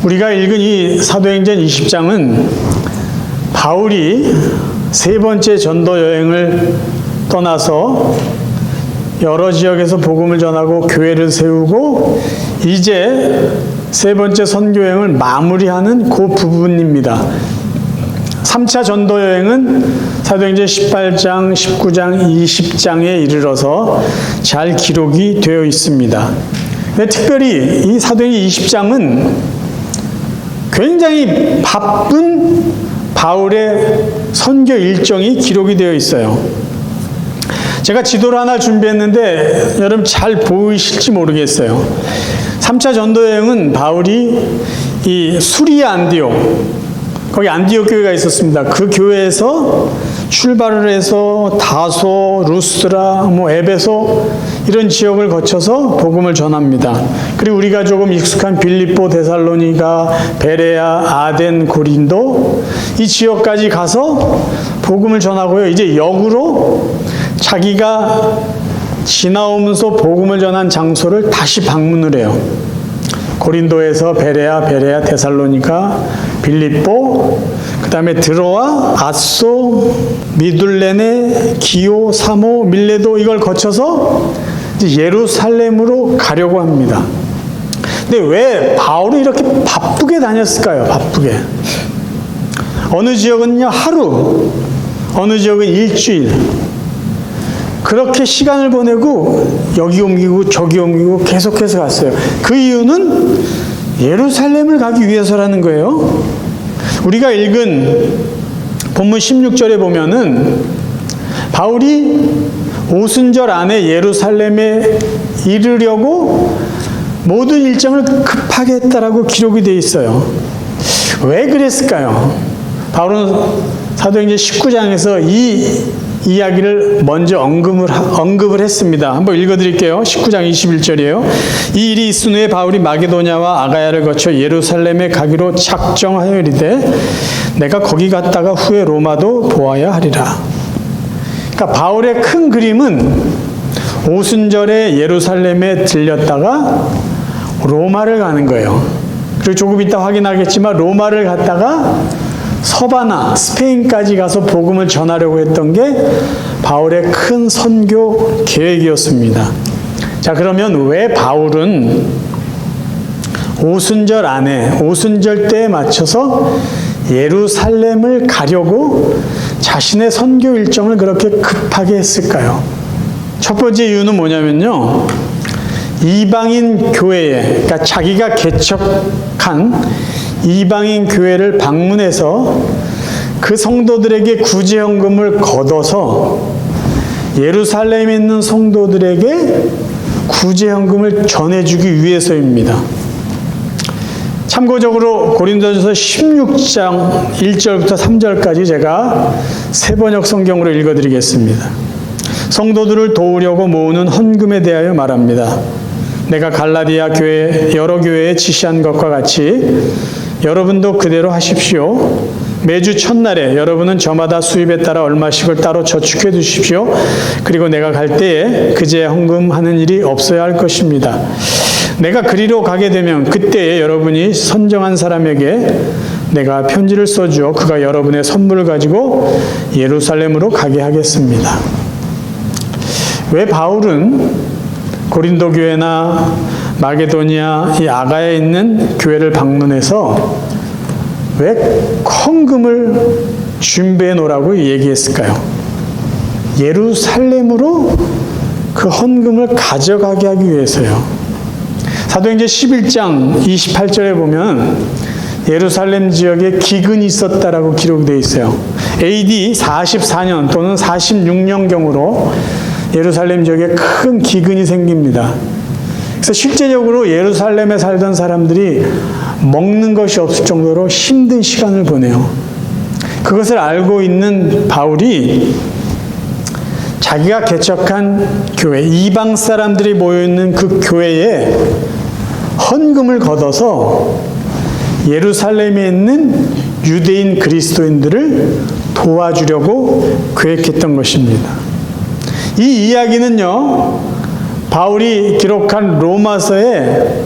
우리가 읽은 이 사도행전 20장은 바울이 세 번째 전도 여행을 떠나서 여러 지역에서 복음을 전하고 교회를 세우고 이제 세 번째 선교 여행을 마무리하는 그 부분입니다. 3차 전도 여행은 사도행전 18장, 19장, 20장에 이르러서 잘 기록이 되어 있습니다. 근데 특별히 이 사도행전 20장은 굉장히 바쁜 바울의 선교 일정이 기록이 되어 있어요. 제가 지도를 하나 준비했는데 여러분 잘 보이실지 모르겠어요. 3차 전도 여행은 바울이 이 수리아 안디옥, 거기 안디옥 교회가 있었습니다. 그 교회에서 출발을 해서 다소, 루스드라, 에베소 이런 지역을 거쳐서 복음을 전합니다. 그리고 우리가 조금 익숙한 빌립보, 데살로니가, 베레아, 아덴, 고린도 이 지역까지 가서 복음을 전하고요. 이제 역으로 자기가 지나오면서 복음을 전한 장소를 다시 방문을 해요. 고린도에서 베레아, 데살로니가, 빌립보, 그 다음에 드로아, 아소, 미둘레네, 기오, 사모, 밀레도 이걸 거쳐서 이제 예루살렘으로 가려고 합니다. 근데 왜 바울이 이렇게 바쁘게 다녔을까요? 바쁘게. 어느 지역은요 하루, 어느 지역은 일주일. 그렇게 시간을 보내고 여기 옮기고 저기 옮기고 계속해서 갔어요. 그 이유는 예루살렘을 가기 위해서라는 거예요. 우리가 읽은 본문 16절에 보면은 바울이 오순절 안에 예루살렘에 이르려고 모든 일정을 급하게 했다라고 기록이 되어 있어요. 왜 그랬을까요? 바울은 사도행전 19장에서 이 이야기를 먼저 언급을 했습니다. 한번 읽어드릴게요. 19장 21절이에요. 이 일이 있은 후에 바울이 마게도냐와 아가야를 거쳐 예루살렘에 가기로 작정하여리되 내가 거기 갔다가 후에 로마도 보아야 하리라. 그러니까 바울의 큰 그림은 오순절에 예루살렘에 들렸다가 로마를 가는 거예요. 그리고 조금 이따 확인하겠지만 로마를 갔다가 서바나, 스페인까지 가서 복음을 전하려고 했던 게 바울의 큰 선교 계획이었습니다. 자, 그러면 왜 바울은 오순절 안에, 오순절 때에 맞춰서 예루살렘을 가려고 자신의 선교 일정을 그렇게 급하게 했을까요? 첫 번째 이유는 뭐냐면요. 이방인 교회에, 그러니까 자기가 개척한 이방인 교회를 방문해서 그 성도들에게 구제헌금을 걷어서 예루살렘에 있는 성도들에게 구제헌금을 전해주기 위해서입니다. 참고적으로 고린도전서 16장 1절부터 3절까지 제가 세번역 성경으로 읽어드리겠습니다. 성도들을 도우려고 모으는 헌금에 대하여 말합니다. 내가 갈라디아 교회 여러 교회에 지시한 것과 같이 여러분도 그대로 하십시오. 매주 첫날에 여러분은 저마다 수입에 따라 얼마씩을 따로 저축해 두십시오. 그리고 내가 갈 때에 그제 헌금하는 일이 없어야 할 것입니다. 내가 그리로 가게 되면 그때에 여러분이 선정한 사람에게 내가 편지를 써주어 그가 여러분의 선물을 가지고 예루살렘으로 가게 하겠습니다. 왜 바울은 고린도 교회나 마게도니아 이 아가야에 있는 교회를 방문해서 왜 헌금을 준비해 놓으라고 얘기했을까요? 예루살렘으로 그 헌금을 가져가게 하기 위해서요. 사도행전 11장 28절에 보면 예루살렘 지역에 기근이 있었다라고 기록되어 있어요. AD 44년 또는 46년경으로 예루살렘 지역에 큰 기근이 생깁니다. 그래서 실제적으로 예루살렘에 살던 사람들이 먹는 것이 없을 정도로 힘든 시간을 보내요. 그것을 알고 있는 바울이 자기가 개척한 교회, 이방 사람들이 모여있는 그 교회에 헌금을 걷어서 예루살렘에 있는 유대인 그리스도인들을 도와주려고 계획했던 것입니다. 이 이야기는요, 바울이 기록한 로마서에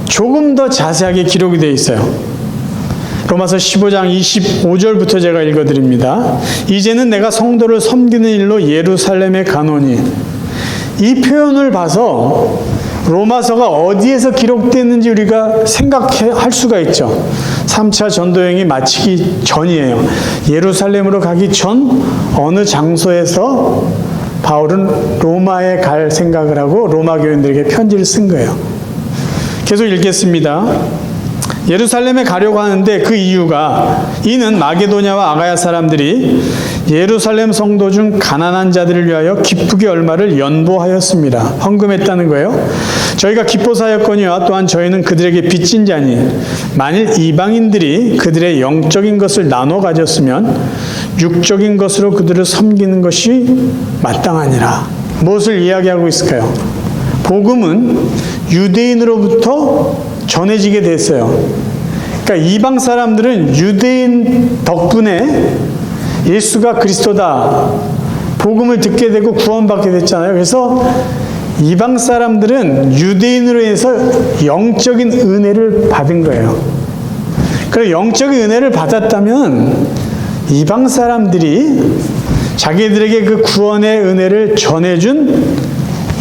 조금 더 자세하게 기록이 되어 있어요. 로마서 15장 25절부터 제가 읽어드립니다. 이제는 내가 성도를 섬기는 일로 예루살렘에 가노니. 이 표현을 봐서 로마서가 어디에서 기록됐는지 우리가 생각할 수가 있죠. 3차 전도여행이 마치기 전이에요. 예루살렘으로 가기 전 어느 장소에서 바울은 로마에 갈 생각을 하고 로마 교인들에게 편지를 쓴 거예요. 계속 읽겠습니다. 예루살렘에 가려고 하는데 그 이유가 이는 마게도냐와 아가야 사람들이 예루살렘 성도 중 가난한 자들을 위하여 기쁘게 얼마를 연보하였습니다. 헌금했다는 거예요. 저희가 기뻐사였거니와 또한 저희는 그들에게 빚진 자니 만일 이방인들이 그들의 영적인 것을 나눠 가졌으면 육적인 것으로 그들을 섬기는 것이 마땅하니라. 무엇을 이야기하고 있을까요? 복음은 유대인으로부터 전해지게 됐어요. 그러니까 이방 사람들은 유대인 덕분에 예수가 그리스도다 복음을 듣게 되고 구원받게 됐잖아요. 그래서 이방 사람들은 유대인으로 해서 영적인 은혜를 받은 거예요. 그래서 영적인 은혜를 받았다면 이방 사람들이 자기들에게 그 구원의 은혜를 전해준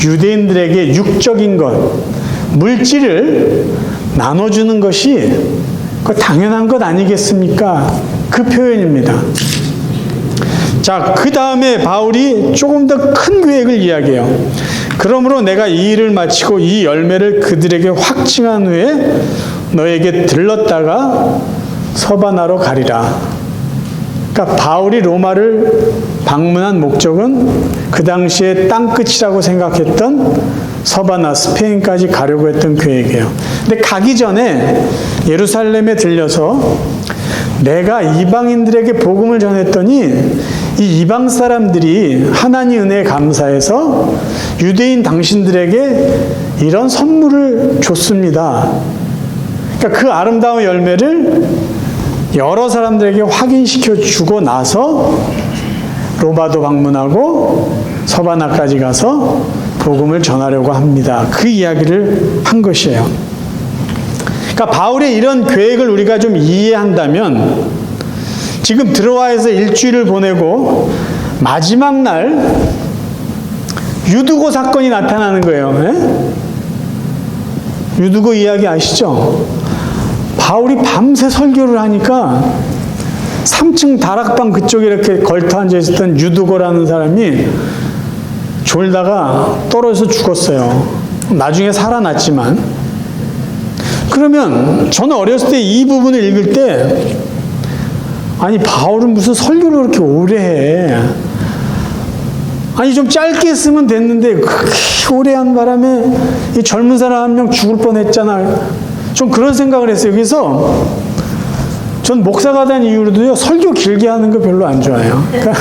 유대인들에게 육적인 것, 물질을 나눠주는 것이 당연한 것 아니겠습니까? 그 표현입니다. 자, 그 다음에 바울이 조금 더 큰 계획을 이야기해요. 그러므로 내가 이 일을 마치고 이 열매를 그들에게 확증한 후에 너에게 들렀다가 서바나로 가리라. 그러니까 바울이 로마를 방문한 목적은 그 당시에 땅끝이라고 생각했던 서바나, 스페인까지 가려고 했던 계획이에요. 근데 가기 전에 예루살렘에 들려서 내가 이방인들에게 복음을 전했더니 이 이방 사람들이 하나님 은혜에 감사해서 유대인 당신들에게 이런 선물을 줬습니다. 그러니까 그 아름다운 열매를 여러 사람들에게 확인시켜 주고 나서 로마도 방문하고 서바나까지 가서 복음을 전하려고 합니다. 그 이야기를 한 것이에요. 그러니까 바울의 이런 계획을 우리가 좀 이해한다면 지금 드로아에서 일주일을 보내고 마지막 날 유두고 사건이 나타나는 거예요. 예? 유두고 이야기 아시죠? 바울이 밤새 설교를 하니까 3층 다락방 그쪽에 이렇게 걸터 앉아 있었던 유두고라는 사람이 졸다가 떨어져서 죽었어요. 나중에 살아났지만. 그러면 저는 어렸을 때 이 부분을 읽을 때 아니 바울은 무슨 설교를 그렇게 오래 해. 아니 좀 짧게 쓰면 됐는데 그렇게 오래 한 바람에 이 젊은 사람 한 명 죽을 뻔했잖아. 좀 그런 생각을 했어요. 그래서 전 목사가 된 이후로도요, 설교 길게 하는 거 별로 안 좋아해요. 그러니까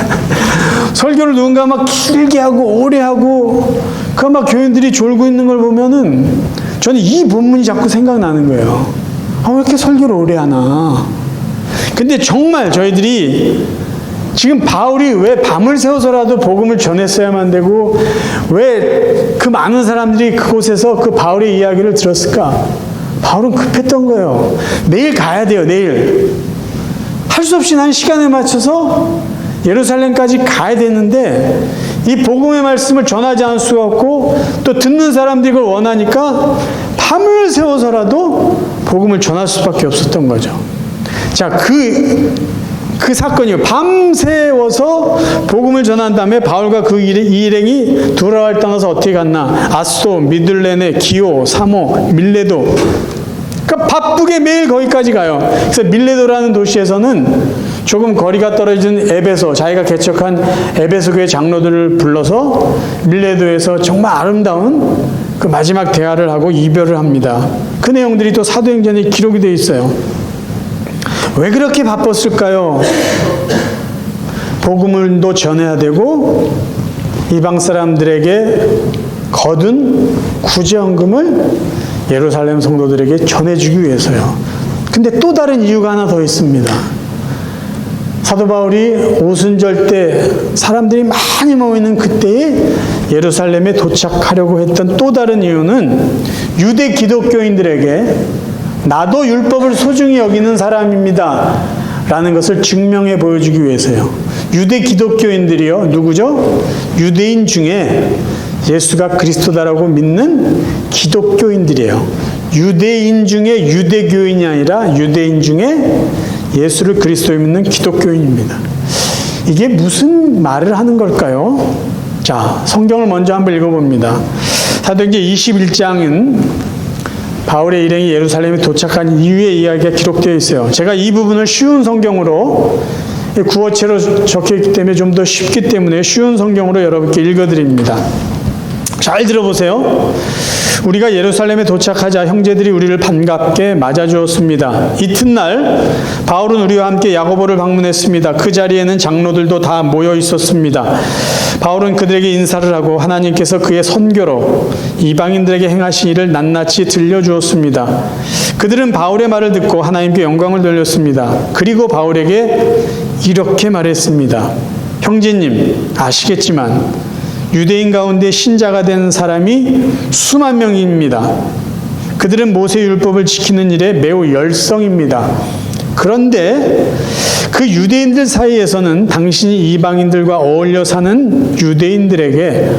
설교를 누군가 막 길게 하고 오래 하고 그 막 교인들이 졸고 있는 걸 보면은 저는 이 본문이 자꾸 생각나는 거예요. 아, 왜 이렇게 설교를 오래 하나? 근데 정말 저희들이 지금 바울이 왜 밤을 새워서라도 복음을 전했어야만 되고 왜 그 많은 사람들이 그곳에서 그 바울의 이야기를 들었을까? 바울은 급했던 거예요. 내일 가야 돼요. 내일. 할 수 없이 난 시간에 맞춰서 예루살렘까지 가야 되는데 이 복음의 말씀을 전하지 않을 수가 없고 또 듣는 사람들이 그걸 원하니까 밤을 새워서라도 복음을 전할 수밖에 없었던 거죠. 자, 그 사건이요. 밤새워서 복음을 전한 다음에 바울과 그 일행이 두라를 떠나서 어떻게 갔나? 아소, 미들레네, 기오, 사모, 밀레도. 그러니까 바쁘게 매일 거기까지 가요. 그래서 밀레도라는 도시에서는 조금 거리가 떨어진 에베소, 자기가 개척한 에베소 교회 장로들을 불러서 밀레도에서 정말 아름다운 그 마지막 대화를 하고 이별을 합니다. 그 내용들이 또 사도행전에 기록이 되어 있어요. 왜 그렇게 바빴을까요? 복음을도 전해야 되고 이방 사람들에게 거둔 구제헌금을 예루살렘 성도들에게 전해주기 위해서요. 근데 또 다른 이유가 하나 더 있습니다. 사도 바울이 오순절 때 사람들이 많이 모이는 그때에 예루살렘에 도착하려고 했던 또 다른 이유는 유대 기독교인들에게 나도 율법을 소중히 여기는 사람입니다 라는 것을 증명해 보여주기 위해서요. 유대 기독교인들이요, 누구죠? 유대인 중에 예수가 그리스도다라고 믿는 기독교인들이에요. 유대인 중에 유대교인이 아니라 유대인 중에 예수를 그리스도에 믿는 기독교인입니다. 이게 무슨 말을 하는 걸까요? 자, 성경을 먼저 한번 읽어봅니다. 사도행전 21장은 바울의 일행이 예루살렘에 도착한 이후의 이야기가 기록되어 있어요. 제가 이 부분을 쉬운 성경으로, 구어체로 적혀있기 때문에 좀 더 쉽기 때문에 쉬운 성경으로 여러분께 읽어드립니다. 잘 들어보세요. 우리가 예루살렘에 도착하자 형제들이 우리를 반갑게 맞아주었습니다. 이튿날 바울은 우리와 함께 야고보를 방문했습니다. 그 자리에는 장로들도 다 모여 있었습니다. 바울은 그들에게 인사를 하고 하나님께서 그의 선교로 이방인들에게 행하신 일을 낱낱이 들려주었습니다. 그들은 바울의 말을 듣고 하나님께 영광을 돌렸습니다. 그리고 바울에게 이렇게 말했습니다. 형제님, 아시겠지만 유대인 가운데 신자가 된 사람이 수만 명입니다. 그들은 모세 율법을 지키는 일에 매우 열성입니다. 그런데 그 유대인들 사이에서는 당신이 이방인들과 어울려 사는 유대인들에게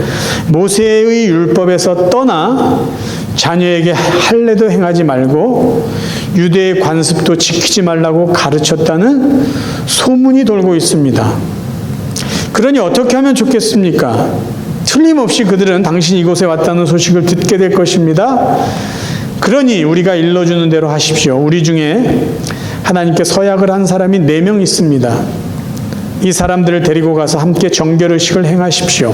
모세의 율법에서 떠나 자녀에게 할례도 행하지 말고 유대의 관습도 지키지 말라고 가르쳤다는 소문이 돌고 있습니다. 그러니 어떻게 하면 좋겠습니까? 틀림없이 그들은 당신이 이곳에 왔다는 소식을 듣게 될 것입니다. 그러니 우리가 일러주는 대로 하십시오. 우리 중에 하나님께 서약을 한 사람이 4명 있습니다. 이 사람들을 데리고 가서 함께 정결의식을 행하십시오.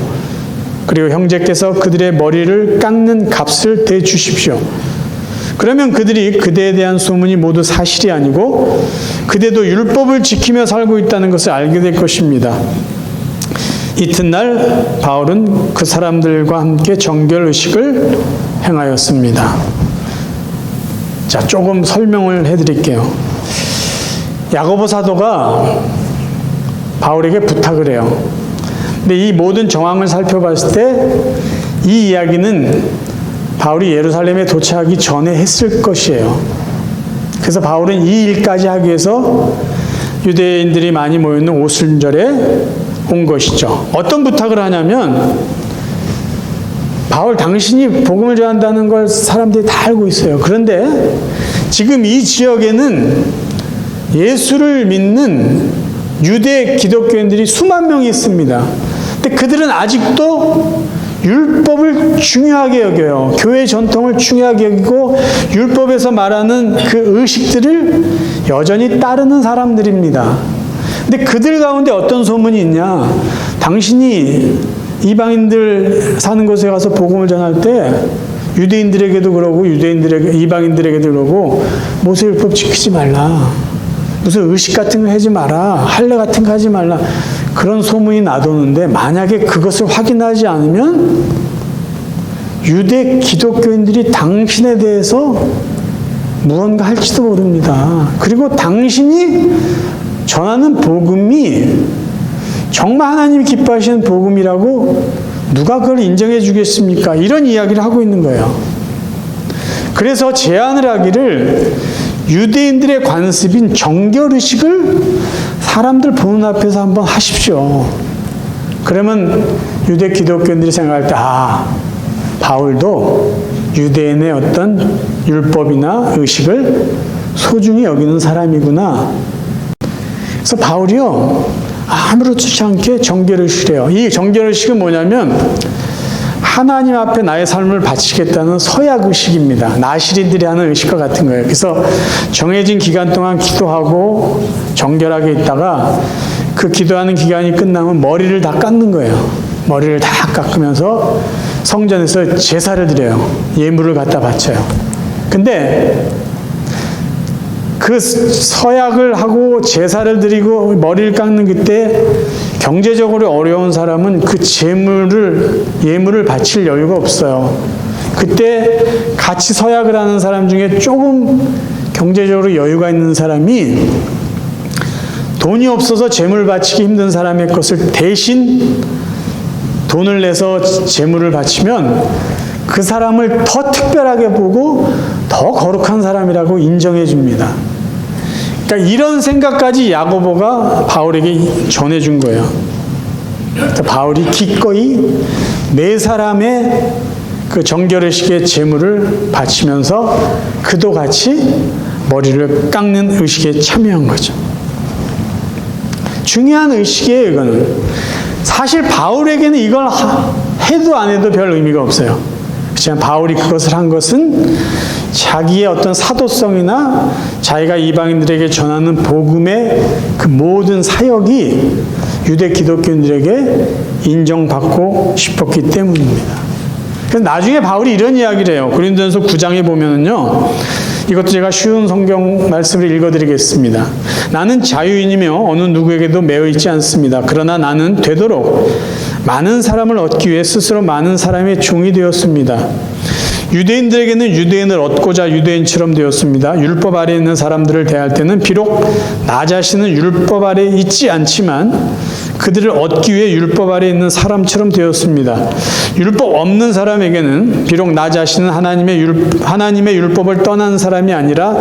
그리고 형제께서 그들의 머리를 깎는 값을 대주십시오. 그러면 그들이 그대에 대한 소문이 모두 사실이 아니고 그대도 율법을 지키며 살고 있다는 것을 알게 될 것입니다. 이튿날 바울은 그 사람들과 함께 정결의식을 행하였습니다. 자, 조금 설명을 해드릴게요. 야고보 사도가 바울에게 부탁을 해요. 근데 이 모든 정황을 살펴봤을 때 이 이야기는 바울이 예루살렘에 도착하기 전에 했을 것이에요. 그래서 바울은 이 일까지 하기 위해서 유대인들이 많이 모여있는 오순절에 온 것이죠. 어떤 부탁을 하냐면, 바울 당신이 복음을 전한다는 걸 사람들이 다 알고 있어요. 그런데 지금 이 지역에는 예수를 믿는 유대 기독교인들이 수만 명이 있습니다. 근데 그들은 아직도 율법을 중요하게 여겨요. 교회 전통을 중요하게 여기고 율법에서 말하는 그 의식들을 여전히 따르는 사람들입니다. 근데 그들 가운데 어떤 소문이 있냐? 당신이 이방인들 사는 곳에 가서 복음을 전할 때 유대인들에게도 그러고 이방인들에게도 그러고 모세율법 지키지 말라. 무슨 의식 같은 거 하지 마라. 할례 같은 거 하지 말라. 그런 소문이 나도는데 만약에 그것을 확인하지 않으면 유대 기독교인들이 당신에 대해서 무언가 할지도 모릅니다. 그리고 당신이 전하는 복음이 정말 하나님이 기뻐하시는 복음이라고 누가 그걸 인정해 주겠습니까? 이런 이야기를 하고 있는 거예요. 그래서 제안을 하기를 유대인들의 관습인 정결의식을 사람들 보는 앞에서 한번 하십시오. 그러면 유대 기독교인들이 생각할 때, 바울도 유대인의 어떤 율법이나 의식을 소중히 여기는 사람이구나. 그래서 바울이요, 아무렇지 않게 정결의식을 해요. 이 정결의식은 뭐냐면 하나님 앞에 나의 삶을 바치겠다는 서약의식입니다. 나시린들이 하는 의식과 같은 거예요. 그래서 정해진 기간 동안 기도하고 정결하게 있다가 그 기도하는 기간이 끝나면 머리를 다 깎는 거예요. 머리를 다 깎으면서 성전에서 제사를 드려요. 예물을 갖다 바쳐요. 근데 그 서약을 하고 제사를 드리고 머리를 깎는 그때 경제적으로 어려운 사람은 그 예물을 바칠 여유가 없어요. 그때 같이 서약을 하는 사람 중에 조금 경제적으로 여유가 있는 사람이 돈이 없어서 제물 바치기 힘든 사람의 것을 대신 돈을 내서 제물을 바치면 그 사람을 더 특별하게 보고 더 거룩한 사람이라고 인정해 줍니다. 그러니까 이런 생각까지 야고보가 바울에게 전해준 거예요. 그래서 바울이 기꺼이 네 사람의 그 정결의식의 제물을 바치면서 그도 같이 머리를 깎는 의식에 참여한 거죠. 중요한 의식이에요, 이거는. 사실 바울에게는 이걸 해도 안 해도 별 의미가 없어요. 그렇지만 바울이 그것을 한 것은 자기의 어떤 사도성이나 자기가 이방인들에게 전하는 복음의 그 모든 사역이 유대 기독교인들에게 인정받고 싶었기 때문입니다. 그래서 나중에 바울이 이런 이야기를 해요. 고린도전서 9장에 보면은요, 이것도 제가 쉬운 성경 말씀을 읽어드리겠습니다. 나는 자유인이며 어느 누구에게도 매여 있지 않습니다. 그러나 나는 되도록 많은 사람을 얻기 위해 스스로 많은 사람의 종이 되었습니다. 유대인들에게는 유대인을 얻고자 유대인처럼 되었습니다. 율법 아래에 있는 사람들을 대할 때는 비록 나 자신은 율법 아래에 있지 않지만 그들을 얻기 위해 율법 아래에 있는 사람처럼 되었습니다. 율법 없는 사람에게는 비록 나 자신은 하나님의 율법을 떠난 사람이 아니라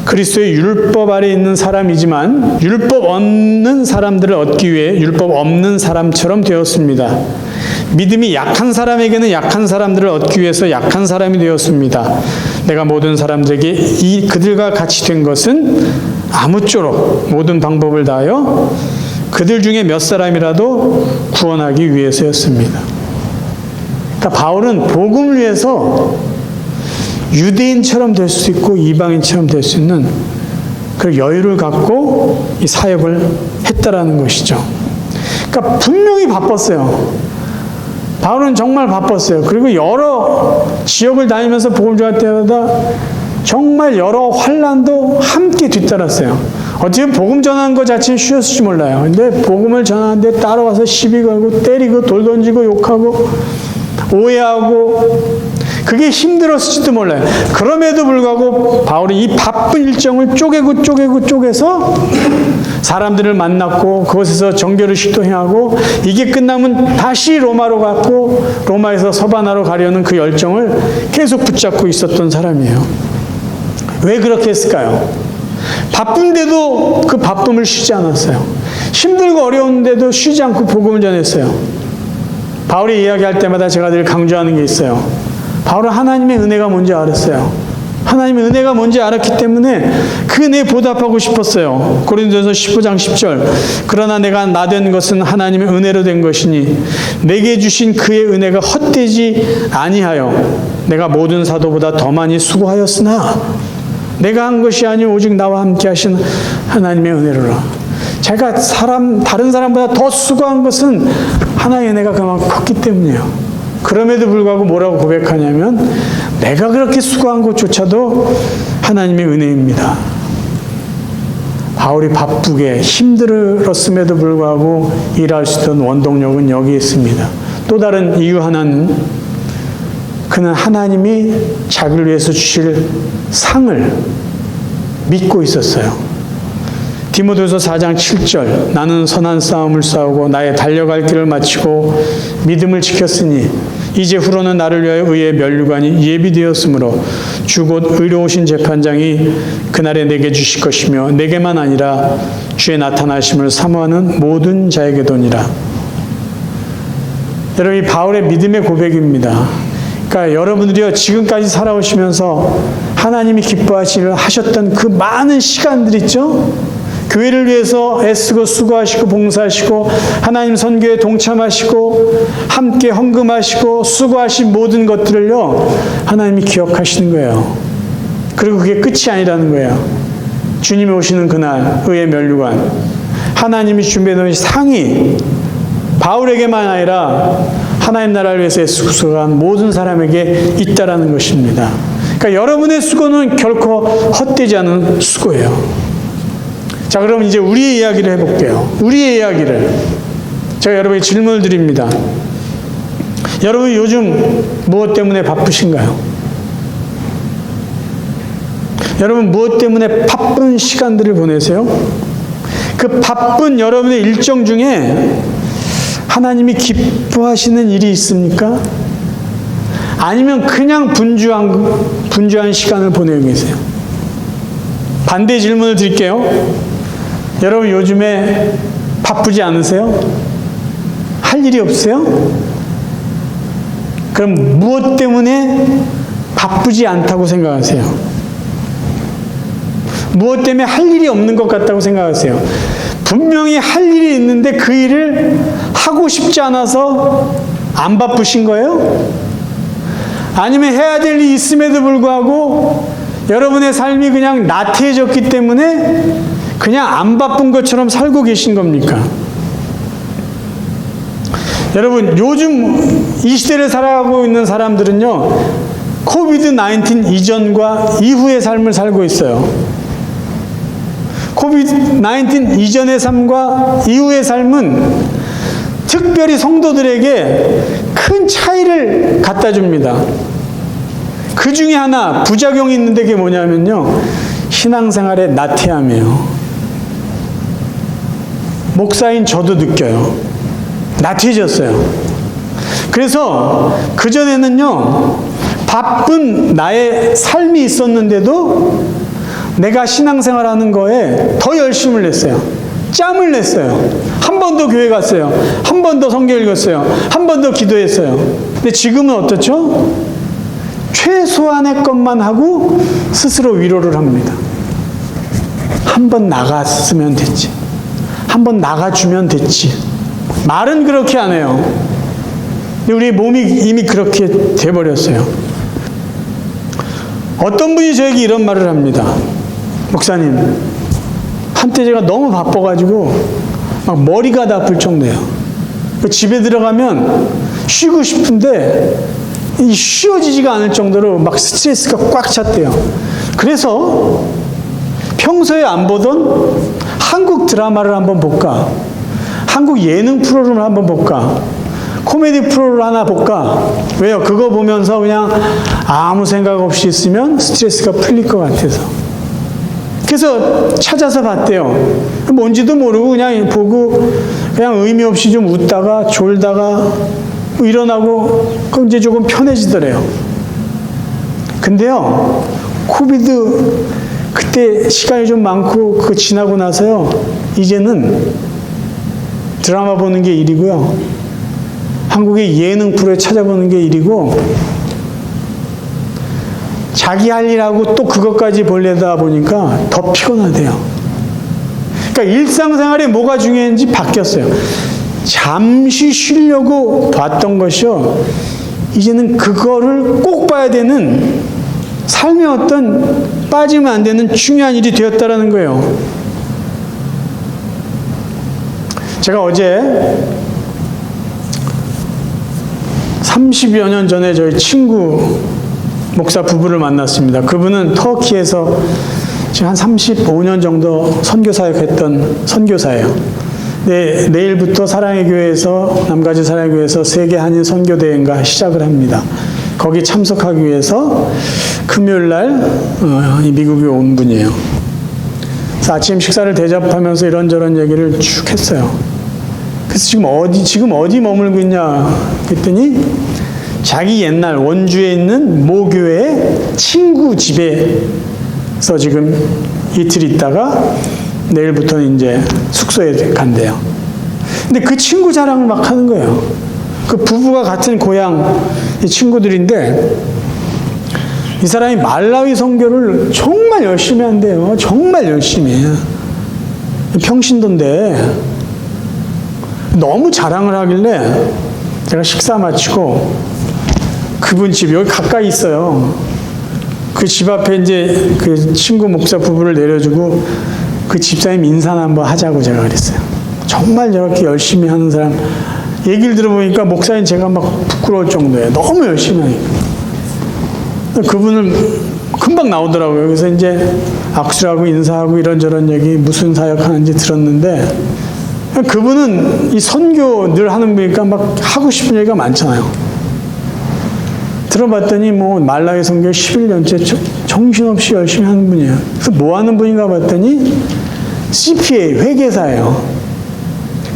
그리스도의 율법 아래에 있는 사람이지만 율법 없는 사람들을 얻기 위해 율법 없는 사람처럼 되었습니다. 믿음이 약한 사람에게는 약한 사람들을 얻기 위해서 약한 사람이 되었습니다. 내가 모든 사람들에게 그들과 같이 된 것은 아무쪼록 모든 방법을 다하여 그들 중에 몇 사람이라도 구원하기 위해서였습니다. 그러니까 바울은 복음을 위해서 유대인처럼 될 수 있고 이방인처럼 될 수 있는 그 여유를 갖고 이 사역을 했다라는 것이죠. 그러니까 분명히 바빴어요. 바울은 정말 바빴어요. 그리고 여러 지역을 다니면서 복음 전할 때마다 정말 여러 환난도 함께 뒤따랐어요. 어찌 보면 복음 전하는 것 자체는 쉬웠을지 몰라요. 근데 복음을 전하는데 따라와서 시비 걸고 때리고 돌 던지고 욕하고 오해하고 그게 힘들었을지도 몰라요. 그럼에도 불구하고 바울이 이 바쁜 일정을 쪼개서 사람들을 만났고 그곳에서 정결의식도 행하고 이게 끝나면 다시 로마로 갔고 로마에서 서바나로 가려는 그 열정을 계속 붙잡고 있었던 사람이에요. 왜 그렇게 했을까요? 바쁜데도 그 바쁨을 쉬지 않았어요. 힘들고 어려운데도 쉬지 않고 복음을 전했어요. 바울이 이야기할 때마다 제가 늘 강조하는 게 있어요. 바울은 하나님의 은혜가 뭔지 알았어요. 하나님의 은혜가 뭔지 알았기 때문에 그 은혜에 보답하고 싶었어요. 고린도전서 15장 10절 그러나 내가 나 된 것은 하나님의 은혜로 된 것이니 내게 주신 그의 은혜가 헛되지 아니하여 내가 모든 사도보다 더 많이 수고하였으나 내가 한 것이 아니오 오직 나와 함께 하신 하나님의 은혜로라. 제가 다른 사람보다 더 수고한 것은 하나님의 은혜가 그만큼 컸기 때문이에요. 그럼에도 불구하고 뭐라고 고백하냐면 내가 그렇게 수고한 것조차도 하나님의 은혜입니다. 바울이 바쁘게 힘들었음에도 불구하고 일할 수 있던 원동력은 여기 있습니다. 또 다른 이유 하나는 그는 하나님이 자기를 위해서 주실 상을 믿고 있었어요. 디모데후서 4장 7절 나는 선한 싸움을 싸우고 나의 달려갈 길을 마치고 믿음을 지켰으니 이제 후로는 나를 위하여 의의 면류관이 예비되었으므로 주 곧 의로우신 재판장이 그날에 내게 주실 것이며 내게만 아니라 주의 나타나심을 사모하는 모든 자에게도니라. 여러분 이 바울의 믿음의 고백입니다. 그러니까 여러분들이요 지금까지 살아오시면서 하나님이 기뻐하셨던 그 많은 시간들 있죠? 교회를 위해서 애쓰고 수고하시고 봉사하시고 하나님 선교에 동참하시고 함께 헌금하시고 수고하신 모든 것들을요 하나님이 기억하시는 거예요. 그리고 그게 끝이 아니라는 거예요. 주님이 오시는 그날 의의 면류관 하나님이 준비해놓은 상이 바울에게만 아니라 하나님 나라를 위해서 애쓰고 수고한 모든 사람에게 있다라는 것입니다. 그러니까 여러분의 수고는 결코 헛되지 않은 수고예요. 자, 그럼 이제 우리의 이야기를 해볼게요. 우리의 이야기를. 제가 여러분에게 질문을 드립니다. 여러분 요즘 무엇 때문에 바쁘신가요? 여러분 무엇 때문에 바쁜 시간들을 보내세요? 그 바쁜 여러분의 일정 중에 하나님이 기뻐하시는 일이 있습니까? 아니면 그냥 분주한 시간을 보내고 계세요? 반대 질문을 드릴게요. 여러분 요즘에 바쁘지 않으세요? 할 일이 없으세요? 그럼 무엇 때문에 바쁘지 않다고 생각하세요? 무엇 때문에 할 일이 없는 것 같다고 생각하세요? 분명히 할 일이 있는데 그 일을 하고 싶지 않아서 안 바쁘신 거예요? 아니면 해야 될 일이 있음에도 불구하고 여러분의 삶이 그냥 나태해졌기 때문에 그냥 안 바쁜 것처럼 살고 계신 겁니까? 여러분 요즘 이 시대를 살아가고 있는 사람들은요, 코비드-19 이전과 이후의 삶을 살고 있어요. 코비드-19 이전의 삶과 이후의 삶은 특별히 성도들에게 큰 차이를 갖다 줍니다. 그 중에 하나 부작용이 있는데 그게 뭐냐면요, 신앙생활의 나태함이에요. 목사인 저도 느껴요. 나태해졌어요. 그래서 그전에는요, 바쁜 나의 삶이 있었는데도 내가 신앙생활하는 거에 더 열심을 냈어요. 짬을 냈어요. 한 번 더 교회 갔어요. 한 번 더 성경 읽었어요. 한 번 더 기도했어요. 근데 지금은 어떻죠? 최소한의 것만 하고 스스로 위로를 합니다. 한 번 나갔으면 됐지. 한 번 나가주면 됐지. 말은 그렇게 안 해요. 근데 우리 몸이 이미 그렇게 돼버렸어요. 어떤 분이 저에게 이런 말을 합니다. 목사님, 한때 제가 너무 바빠가지고 막 머리가 다 아플 정도예요. 집에 들어가면 쉬고 싶은데 쉬어지지가 않을 정도로 막 스트레스가 꽉 찼대요. 그래서 평소에 안 보던 한국 드라마를 한번 볼까? 한국 예능 프로를 한번 볼까? 코미디 프로를 하나 볼까? 왜요? 그거 보면서 그냥 아무 생각 없이 있으면 스트레스가 풀릴 것 같아서. 그래서 찾아서 봤대요. 뭔지도 모르고 그냥 보고 그냥 의미 없이 좀 웃다가 졸다가 일어나고 그럼 이제 조금 편해지더래요. 근데요, 코비드 그때 시간이 좀 많고 그거 지나고 나서요, 이제는 드라마 보는 게 일이고요, 한국의 예능 프로에 찾아보는 게 일이고, 자기 할 일하고 또 그것까지 보려다 보니까 더 피곤하대요. 그러니까 일상생활에 뭐가 중요한지 바뀌었어요. 잠시 쉬려고 봤던 것이요, 이제는 그거를 꼭 봐야 되는 삶의 어떤 빠지면 안 되는 중요한 일이 되었다라는 거예요. 제가 어제 30여 년 전에 저희 친구 목사 부부를 만났습니다. 그분은 터키에서 지금 한 35년 정도 선교사역했던 선교사예요. 네, 내일부터 사랑의 교회에서, 남가주 사랑의 교회에서 세계 한인 선교대회인가 시작을 합니다. 거기 참석하기 위해서 금요일 날 미국에 온 분이에요. 그래서 아침 식사를 대접하면서 이런저런 얘기를 쭉 했어요. 그래서 지금 어디 머물고 있냐 그랬더니 자기 옛날 원주에 있는 모교회의 친구 집에서 지금 이틀 있다가 내일부터는 이제 숙소에 간대요. 근데 그 친구 자랑을 막 하는 거예요. 그 부부가 같은 고향 이 친구들인데 이 사람이 말라위 선교를 정말 열심히 한대요. 정말 열심히 해요. 평신도인데 너무 자랑을 하길래 제가 식사 마치고 그분 집 여기 가까이 있어요. 그 집 앞에 이제 그 친구 목사 부부를 내려주고 그 집사님 인사나 한번 하자고 제가 그랬어요. 정말 저렇게 열심히 하는 사람 얘기를 들어보니까 목사님 제가 막 부끄러울 정도예요. 너무 열심히 하니까. 그분을 금방 나오더라고요. 그래서 이제 악수를 하고 인사하고 이런저런 얘기 무슨 사역하는지 들었는데 그분은 이 선교 늘 하는 분이니까 막 하고 싶은 얘기가 많잖아요. 들어봤더니 뭐 말라위 선교 11년째 정신없이 열심히 하는 분이에요. 그래서 뭐 하는 분인가 봤더니 CPA 회계사예요.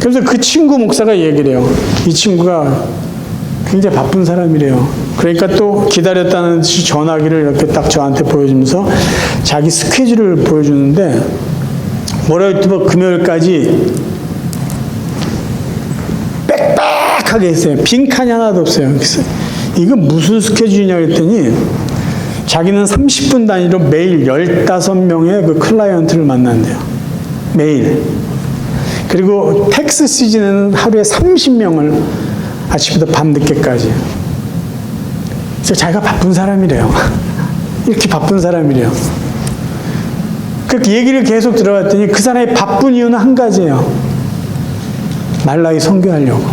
그래서 그 친구 목사가 얘기를 해요. 이 친구가 굉장히 바쁜 사람이래요. 그러니까 또 기다렸다는 듯이 전화기를 이렇게 딱 저한테 보여주면서 자기 스케줄을 보여주는데 월요일부터 금요일까지 빽빽하게 했어요. 빈칸이 하나도 없어요. 그래서 이거 무슨 스케줄이냐 그랬더니 자기는 30분 단위로 매일 15명의 그 클라이언트를 만난대요. 매일. 그리고 텍스 시즌에는 하루에 30명을 아침부터 밤늦게까지. 그래서 자기가 바쁜 사람이래요. 이렇게 바쁜 사람이래요. 그 얘기를 계속 들어봤더니 그 사람이 바쁜 이유는 한 가지예요. 말라이 선교하려고.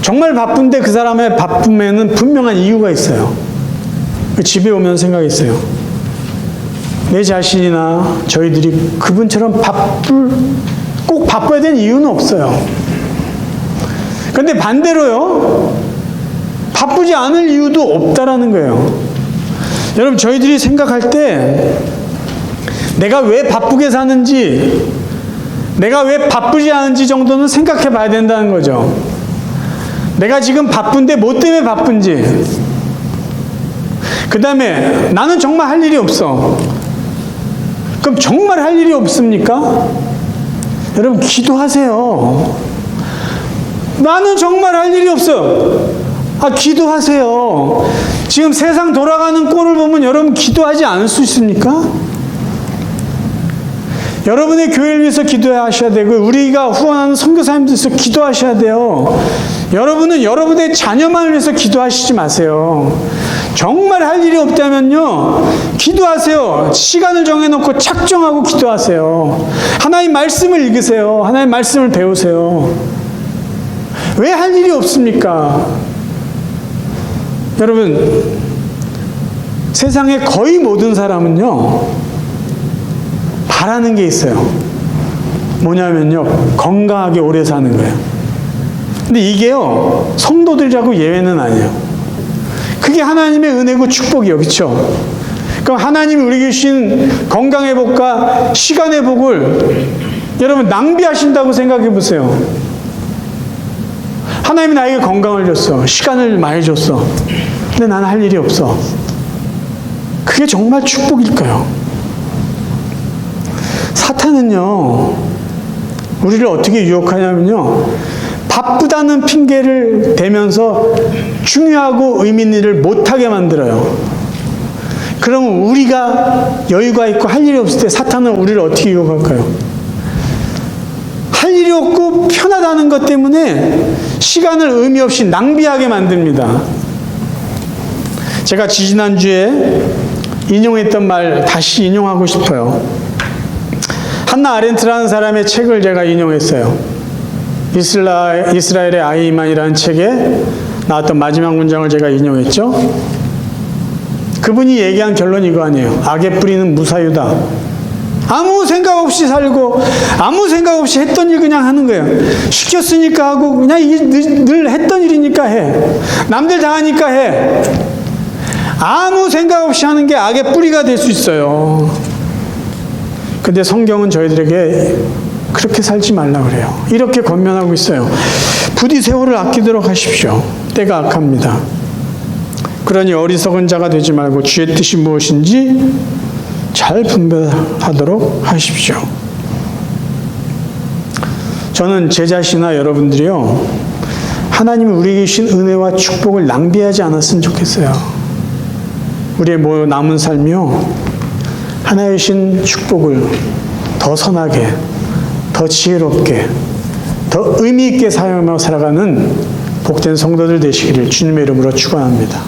정말 바쁜데 그 사람의 바쁨에는 분명한 이유가 있어요. 집에 오면 생각했어요. 내 자신이나 저희들이 그분처럼 꼭 바빠야 되는 이유는 없어요. 그런데 반대로요, 바쁘지 않을 이유도 없다라는 거예요. 여러분, 저희들이 생각할 때 내가 왜 바쁘게 사는지, 내가 왜 바쁘지 않은지 정도는 생각해 봐야 된다는 거죠. 내가 지금 바쁜데 뭐 때문에 바쁜지, 그 다음에 나는 정말 할 일이 없어. 그럼 정말 할 일이 없습니까? 여러분, 기도하세요. 나는 정말 할 일이 없어요. 기도하세요. 지금 세상 돌아가는 꼴을 보면 여러분 기도하지 않을 수 있습니까? 여러분의 교회를 위해서 기도하셔야 되고, 우리가 후원하는 선교사님들 위해서 기도하셔야 돼요. 여러분은 여러분의 자녀만을 위해서 기도하시지 마세요. 정말 할 일이 없다면요, 기도하세요. 시간을 정해놓고 작정하고 기도하세요. 하나님 말씀을 읽으세요. 하나님 말씀을 배우세요. 왜 할 일이 없습니까? 여러분, 세상의 거의 모든 사람은요, 바라는 게 있어요. 뭐냐면요, 건강하게 오래 사는 거예요. 근데 이게요, 성도들이라고 예외는 아니에요. 그게 하나님의 은혜고 축복이에요. 그렇죠? 그럼 하나님이 우리에게 주신 건강의 복과 시간의 복을 여러분 낭비하신다고 생각해 보세요. 하나님이 나에게 건강을 줬어. 시간을 많이 줬어. 근데 나는 할 일이 없어. 그게 정말 축복일까요? 사탄은요, 우리를 어떻게 유혹하냐면요, 바쁘다는 핑계를 대면서 중요하고 의미 있는 일을 못하게 만들어요. 그러면 우리가 여유가 있고 할 일이 없을 때 사탄은 우리를 어떻게 유혹할까요? 할 일이 없고 편하다는 것 때문에 시간을 의미 없이 낭비하게 만듭니다. 제가 지지난주에 인용했던 말 다시 인용하고 싶어요. 한나 아렌트라는 사람의 책을 제가 인용했어요. 이스라엘의 아이만이라는 책에 나왔던 마지막 문장을 제가 인용했죠. 그분이 얘기한 결론이 이거 아니에요. 악의 뿌리는 무사유다. 아무 생각 없이 살고 아무 생각 없이 했던 일 그냥 하는 거예요. 시켰으니까 하고 그냥 이게 늘 했던 일이니까 해. 남들 다 하니까 해. 아무 생각 없이 하는 게 악의 뿌리가 될 수 있어요. 근데 성경은 저희들에게 그렇게 살지 말라 그래요. 이렇게 권면하고 있어요. 부디 세월을 아끼도록 하십시오. 때가 악합니다. 그러니 어리석은 자가 되지 말고 주의 뜻이 무엇인지 잘 분별하도록 하십시오. 저는 제 자신이나 여러분들이요, 하나님이 우리에게 주신 은혜와 축복을 낭비하지 않았으면 좋겠어요. 우리의 남은 삶이요, 하나님의 주신 축복을 더 선하게, 더 지혜롭게, 더 의미 있게 사용하며 살아가는 복된 성도들 되시기를 주님의 이름으로 축원합니다.